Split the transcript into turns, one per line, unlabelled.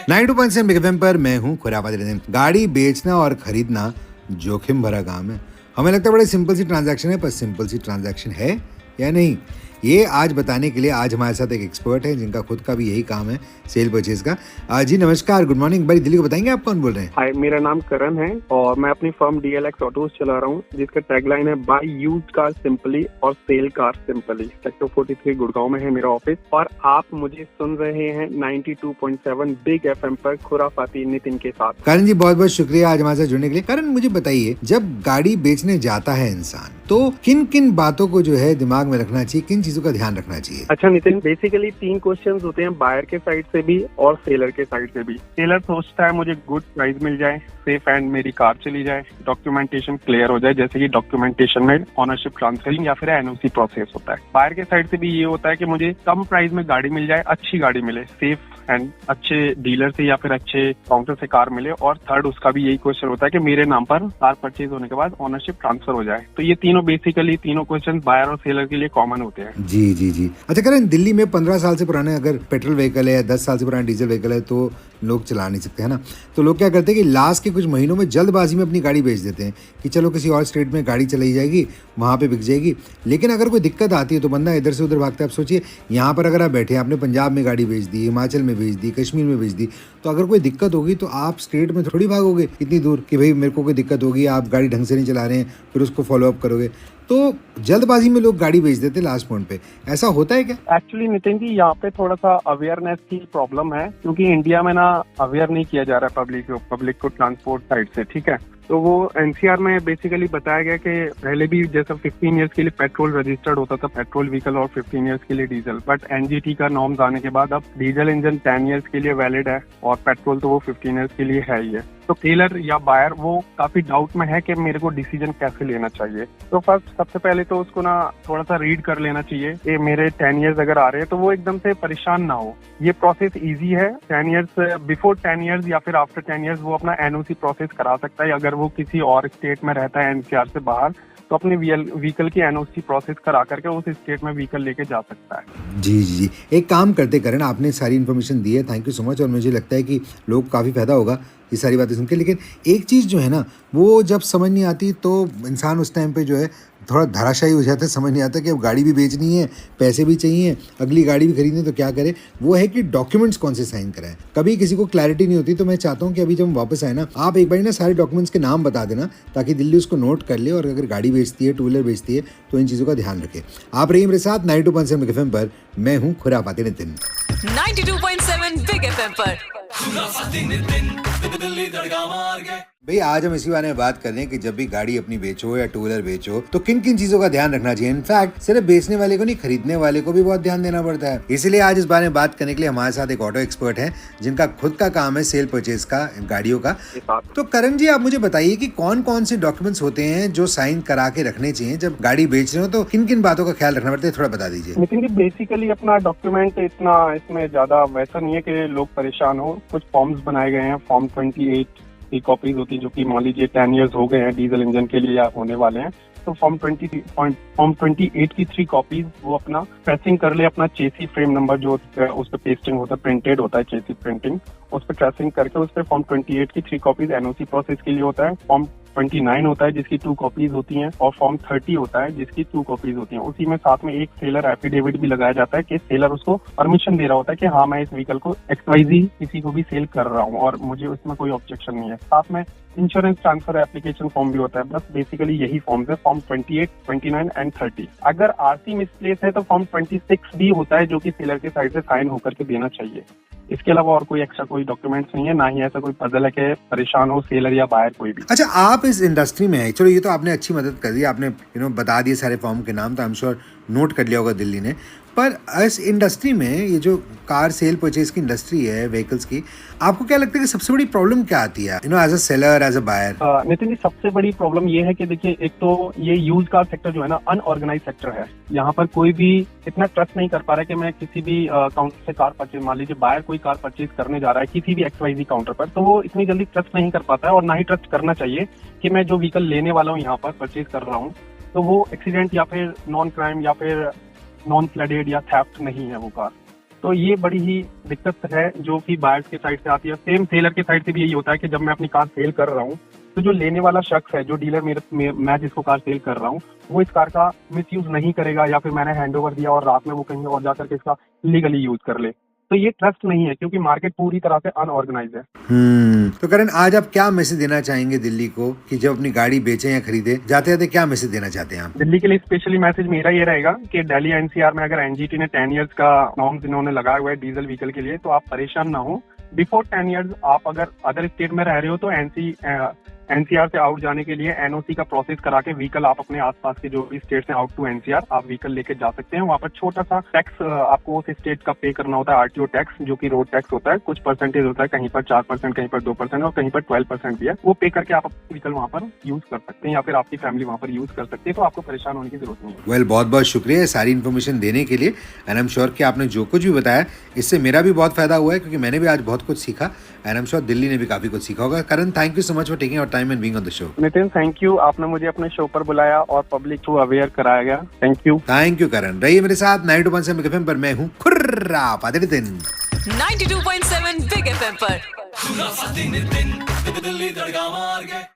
92.7 big FM पर मैं हूँ खुरापाती नितिन। गाड़ी बेचना और खरीदना जोखिम भरा काम है। हमें लगता है बड़े सिंपल सी ट्रांजैक्शन है, पर सिंपल सी ट्रांजैक्शन है या नहीं, ये आज बताने के लिए आज हमारे साथ एक एक्सपर्ट है जिनका खुद का भी यही काम है, सेल परचेज का। जी नमस्कार, गुड मॉर्निंग। बड़ी दिल्ली को बताएंगे आप कौन बोल रहे हैं?
हाय, मेरा नाम करण है और मैं अपनी फर्म DLX ऑटोज चला रहा हूँ, जिसका टैगलाइन है बाय यूज्ड कार सिंपली और sell car simply. Sector 43 Gurgaon में है मेरा ऑफिस और आप मुझे सुन रहे हैं 92.7 बिग FM पर खुरापाती नितिन के साथ।
करण जी बहुत बहुत शुक्रिया आज हमारे साथ जुड़ने के लिए। करण मुझे बताइए, जब गाड़ी बेचने जाता है इंसान तो किन किन बातों को जो है दिमाग में रखना चाहिए, किन चीजों का ध्यान रखना चाहिए?
अच्छा नितिन, बेसिकली 3 क्वेश्चंस होते हैं, बायर के साइड से भी और सेलर के साइड से भी। सेलर सोचता है मुझे गुड प्राइस मिल जाए, सेफ एंड मेरी कार चली जाए, डॉक्यूमेंटेशन क्लियर हो जाए, जैसे कि डॉक्यूमेंटेशन में ऑनरशिप ट्रांसफरिंग या फिर NOC प्रोसेस होता है। बायर के साइड से भी ये होता है कि मुझे कम प्राइस में गाड़ी मिल जाए, अच्छी गाड़ी मिले, सेफ एंड अच्छे डीलर से या फिर अच्छे काउंटर से कार मिले। और थर्ड उसका भी यही क्वेश्चन होता है कि मेरे नाम पर कार परचेज होने के बाद ओनरशिप ट्रांसफर हो जाए। तो ये बेसिकली तीनों क्वेश्चन बायर और सेलर के लिए कॉमन होते हैं।
जी जी जी। अच्छा करण, दिल्ली में 15 साल से पुराने अगर पेट्रोल व्हीकल है, 10 साल से पुराना डीजल व्हीकल है तो लोग चला नहीं सकते, है ना। तो लोग क्या करते हैं कि लास्ट के कुछ महीनों में जल्दबाजी में अपनी गाड़ी बेच देते हैं कि चलो किसी और स्टेट में गाड़ी चलाई जाएगी, वहाँ पे बिक जाएगी। लेकिन अगर कोई दिक्कत आती है तो बंदा इधर से उधर भागता है। आप सोचिए, यहाँ पर अगर आप बैठे, आपने पंजाब में गाड़ी बेच दी, हिमाचल में बेच दी, कश्मीर में बेच दी, तो अगर कोई दिक्कत होगी तो आप स्टेट में थोड़ी भागोगे इतनी दूर कि भाई मेरे को कोई दिक्कत होगी, आप गाड़ी ढंग से नहीं चला रहे हैं, फिर उसको फॉलो अप करोगे। तो जल्दबाजी में लोग गाड़ी बेच देते लास्ट पॉइंट पे, ऐसा होता है क्या?
एक्चुअली नितिन जी, यहाँ पे थोड़ा सा अवेयरनेस की प्रॉब्लम है, क्योंकि इंडिया में ना अवेयर नहीं किया जा रहा है पब्लिक को ट्रांसपोर्ट साइड से, ठीक है। तो वो NCR में बेसिकली बताया गया कि पहले भी जैसा 15 इयर्स के लिए पेट्रोल रजिस्टर्ड होता था, पेट्रोल व्हीकल, और 15 इयर्स के लिए डीजल, बट NGT का नॉर्म्स आने के बाद अब डीजल इंजन 10 इयर्स के लिए वैलिड है और पेट्रोल तो वो 15 इयर्स के लिए है ही है। तो सेलर या बायर वो काफी डाउट में है कि मेरे को डिसीजन कैसे लेना चाहिए। तो फर्स्ट सबसे पहले तो उसको ना थोड़ा सा रीड कर लेना चाहिए कि मेरे 10 इयर्स अगर आ रहे हैं तो वो एकदम से परेशान ना हो। ये प्रोसेस इजी है। 10 इयर्स, बिफोर 10 इयर्स या फिर आफ्टर 10 इयर्स वो अपना NOC प्रोसेस करा सकता है। अगर वो किसी और स्टेट में रहता है NCR से बाहर, तो अपने व्हीकल की NOC प्रोसेस करा करके उस स्टेट में व्हीकल लेके जा सकता है।
जी जी जी। एक काम करते करण, आपने सारी इन्फॉर्मेशन दी है, थैंक यू सो मच। और मुझे लगता है कि लोग काफ़ी फायदा होगा ये सारी बातें सुन के। लेकिन एक चीज़ जो है ना, वो जब समझ नहीं आती तो इंसान उस टाइम पे जो है थोड़ा धराशायी हो जाता है। समझ नहीं आता कि अब गाड़ी भी बेचनी है, पैसे भी चाहिए, अगली गाड़ी भी खरीदनी है, तो क्या करे। वो है कि डॉक्यूमेंट्स कौन से साइन कराएं। कभी किसी को क्लैरिटी नहीं होती। तो मैं चाहता हूँ कि अभी जब हम वापस आए ना, आप एक बार ना सारे डॉक्यूमेंट्स के नाम बता देना, ताकि दिल्ली उसको नोट कर ले और अगर गाड़ी बेचती है, टू व्हीलर बेचती है, तो इन चीज़ों का ध्यान रखे। आप रहिए मेरे साथ 92.7 बिग FM पर। मैं हूँ खुरापाती नितिन।
92.7 बिग FM पर।
भाई आज हम इसी बारे में बात कर रहे हैं कि जब भी गाड़ी अपनी बेचो या टू व्हीलर बेचो तो किन किन चीजों का ध्यान रखना चाहिए। इनफैक्ट सिर्फ बेचने वाले को नहीं, खरीदने वाले को भी बहुत ध्यान देना पड़ता है। इसीलिए आज इस बारे में बात करने के लिए हमारे साथ एक ऑटो एक्सपर्ट है जिनका खुद का काम है सेल परचेज का, गाड़ियों का। तो करण जी, आप मुझे बताइए कि कौन कौन से डॉक्यूमेंट्स होते हैं जो साइन करा के रखने चाहिए जब गाड़ी बेच रहे हो, तो किन किन बातों का ख्याल रखना पड़ता है, थोड़ा बता दीजिए।
लेकिन बेसिकली अपना डॉक्यूमेंट इतना इसमें ज्यादा वैसा नहीं है कि लोग परेशान हो। कुछ फॉर्म्स बनाए गए हैं, फॉर्म 28 की कॉपीज होती है, जो कि मान लीजिए 10 इयर्स हो गए हैं डीजल इंजन के लिए या होने वाले हैं, तो फॉर्म 28 की 3 कॉपीज वो अपना ट्रेसिंग कर ले। अपना चेसी फ्रेम नंबर जो उस पर पेस्टिंग होता है, प्रिंटेड होता है चेसी प्रिंटिंग, उस पर ट्रेसिंग करके उस पर फॉर्म 28 की 3 कॉपीज NOC प्रोसेस के लिए होता है। फॉर्म 29 होता है जिसकी 2 कॉपीज होती हैं, और फॉर्म 30 होता है जिसकी 2 कॉपीज होती हैं। उसी में साथ में एक सेलर एफिडेविट भी लगाया जाता है कि सेलर उसको परमिशन दे रहा होता है कि हाँ मैं इस व्हीकल को XYZ किसी को भी सेल कर रहा हूँ और मुझे उसमें कोई ऑब्जेक्शन नहीं है। साथ में इंश्योरेंस ट्रांसफर एप्लीकेशन फॉर्म भी होता है। बस बेसिकली यही फॉर्म्स है, फॉर्म 28, 29 एंड 30। अगर RC मिसप्लेस है तो फॉर्म 26 भी होता है, जो कि सेलर के साइड से साइन होकर के देना चाहिए। इसके अलावा और कोई एक्स्ट्रा कोई डॉक्यूमेंट्स नहीं है, ना ही ऐसा कोई पजल है कि परेशान हो सेलर या बायर कोई भी।
अच्छा, आप इस इंडस्ट्री में है, चलो ये तो आपने अच्छी मदद कर दी, आपने बता दिए सारे फॉर्म के नाम, तो आई एम श्योर नोट कर लिया होगा दिल्ली ने। पर इस इंडस्ट्री में, ये जो कार सेल परचेज की इंडस्ट्री है व्हीकल्स की, आपको क्या लगता है कि सबसे बड़ी प्रॉब्लम क्या आती है as a seller, as a buyer?
Nitin ji, सबसे बड़ी प्रॉब्लम ये है कि देखिए, एक तो ये यूज कार सेक्टर जो है ना, अनऑर्गेनाइज सेक्टर है। यहाँ पर कोई भी इतना ट्रस्ट नहीं कर पा रहा है कि मैं किसी भी काउंटर से कार परचेज, मान लीजिए बायर कोई कार परचेज करने जा रहा है किसी भी XYZ काउंटर पर, तो वो इतनी जल्दी ट्रस्ट नहीं कर पाता है, और ना ही ट्रस्ट करना चाहिए कि मैं जो व्हीकल लेने वाला हूँ यहाँ पर परचेज कर रहा हूँ, तो वो एक्सीडेंट या फिर नॉन क्राइम या फिर नॉन फ्लडेड या थेफ्ट नहीं है वो कार। तो ये बड़ी ही दिक्कत है जो कि बायर्स के साइड से आती है। सेम सेलर के साइड से भी यही होता है कि जब मैं अपनी कार सेल कर रहा हूँ तो जो लेने वाला शख्स है, जो डीलर मैं जिसको कार सेल कर रहा हूँ, वो इस कार का मिसयूज नहीं करेगा या फिर मैंने हैंडओवर दिया और रात में वो कहीं और जाकर के इसका लीगली यूज कर ले। तो ये ट्रस्ट नहीं है क्योंकि मार्केट पूरी तरह से अनऑर्गेनाइज है।
तो करण, आज आप क्या मैसेज देना चाहेंगे दिल्ली को कि जब अपनी गाड़ी बेचें या खरीदे, जाते जाते क्या मैसेज देना चाहते हैं आप?
दिल्ली के लिए स्पेशली मैसेज मेरा ये रहेगा कि दिल्ली एनसीआर में अगर एनजीटी ने 10 इयर्स का नॉर्म्स इन्होंने लगाया हुआ है डीजल व्हीकल के लिए, तो आप परेशान ना हो। बिफोर 10 इयर्स आप अगर अदर स्टेट में रह रहे हो तो एनसीआर से आउट जाने के लिए एनओसी का प्रोसेस करा के व्हीकल आप अपने आसपास के जो भी स्टेट से आउट टू एनसीआर आप व्हीकल लेके जा सकते हैं। वहाँ पर छोटा सा टैक्स आपको उस स्टेट का पे करना होता है, आरटीओ टैक्स, जो कि रोड टैक्स होता है। कुछ परसेंटेज होता है, कहीं पर 4%, कहीं पर 2% और कहीं पर 12% भी है। वो पे करके आप व्हीकल वहाँ पर यूज कर सकते हैं या फिर आपकी फैमिली वहाँ पर यूज कर सकती है। तो आपको परेशान होने की जरूरत नहीं है।
वेल, बहुत बहुत शुक्रिया सारी इन्फॉर्मेशन देने के लिए। एंड आई एम श्योर कि आपने जो कुछ भी बताया इससे मेरा भी बहुत फायदा हुआ है, क्योंकि मैंने भी आज बहुत कुछ सीखा। And I am sure Delhi ने भी काफी कुछ सीखा होगा। Karan, thank you so much for taking your time and being on the show.
Nitin, thank you, आपने मुझे अपने शो पर बुलाया और पब्लिक को अवेयर कराया गया। Thank you.
थैंक यू करण। रहिए मेरे साथ 92.7 बिग एफएम पर। मैं हूँ खुर्रा नितिन।
92.7 बिग एफएम पर।
दिन दिल्ली दड़गा मार गए।